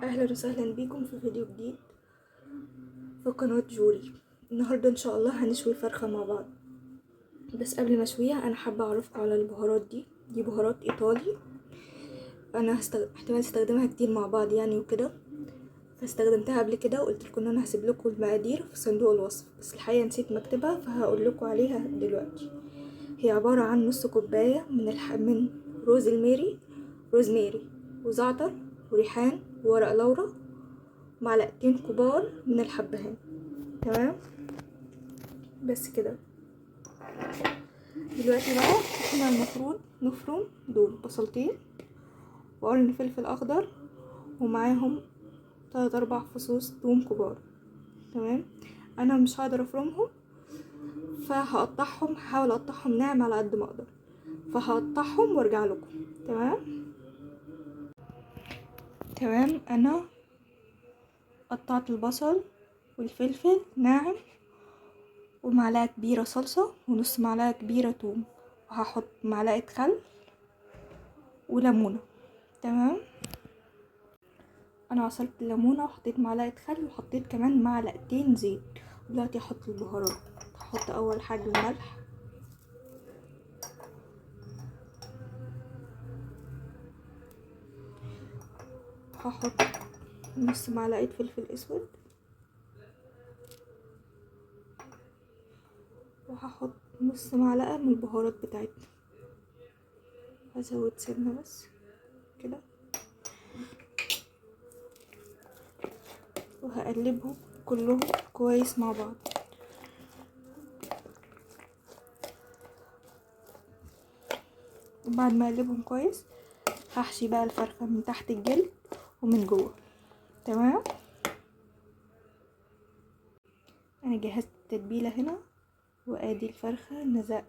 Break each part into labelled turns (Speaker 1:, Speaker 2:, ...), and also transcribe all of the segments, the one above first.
Speaker 1: اهلا وسهلا بيكم في فيديو جديد في قناة جوري. النهاردة ان شاء الله هنشوي فرخة مع بعض. بس قبل ما اشويها انا حابة اعرفكم على البهارات دي بهارات ايطالي. انا احتمال استخدمها كتير مع بعض يعني وكده، فاستخدمتها قبل كده وقلت لكم ان انا هسيب لكم المقادير في صندوق الوصف، بس الحقيقة نسيت مكتبها فهقول لكم عليها دلوقتي. هي عبارة عن نص كوباية من روزماري وزعتر وريحان وورق لورا، معلقتين كبار من الحبهان. تمام، بس كده. دلوقتي بقى احنا المفروض نفرم دول بصلتين وقرن فلفل اخضر ومعاهم 3-4 فصوص ثوم كبار. تمام، انا مش هقدر افرمهم فهقطعهم، هحاول اقطعهم ناعم على قد ما اقدر، فهقطعهم وارجع لكم. تمام، انا قطعت البصل والفلفل ناعم ومعلقة كبيرة صلصة ونص معلقة كبيرة توم، وهحط معلقة خل وليمونة. تمام، انا عصرت الليمونة وحطيت معلقة خل وحطيت كمان معلقتين زيت. دلوقتي هحط البهارات. هحط اول حاجة الملح، هحط نص معلقة فلفل اسود، وهحط نص معلقة من البهارات بتاعتنا. هزود سنة بس كده، وهقلبهم كلهم كويس مع بعض. وبعد ما اقلبهم كويس هحشي بقى الفرخة من تحت الجلد ومن جوه. تمام، انا جهزت التتبيلة هنا وادي الفرخة نزق،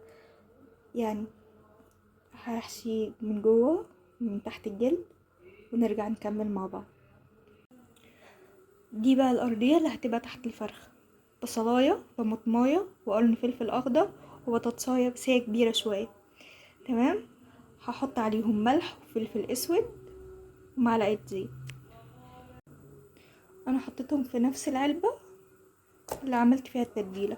Speaker 1: يعني هحشي من جوه من تحت الجلد ونرجع نكمل مع بعض. دي بقى الارضية اللي هتبقى تحت الفرخة: بصلاية طماطماية وقرن فلفل اخضر وبطاطساية بس هي كبيرة شوية. تمام، هحط عليهم ملح وفلفل اسود ومعلقة زيت. انا حطيتهم في نفس العلبة اللي عملت فيها التتبيلة.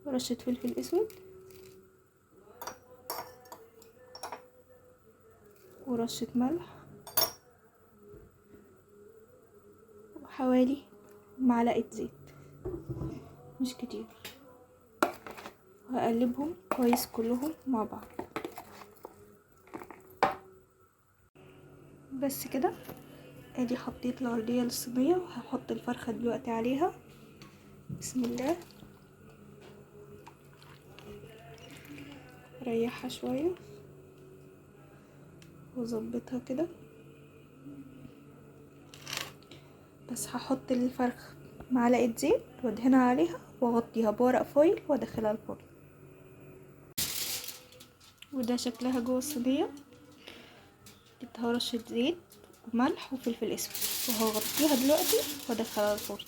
Speaker 1: ورشة فلفل اسود ورشة ملح وحوالي معلقة زيت مش كتير، وهقلبهم كويس كلهم مع بعض. بس كده، ادي حطيت الارضية للصينية وهحط الفرخة دلوقتي عليها. بسم الله، ريحها شوية وظبطها كده. بس هحط الفرخ معلقة زيت وادهنها عليها واغطيها بورق فويل وادخلها الفرن. وده شكلها جوه الصينية. جبتها رشة زيت وملح وفلفل اسود وهغطيها دلوقتي وادخلها الفرن.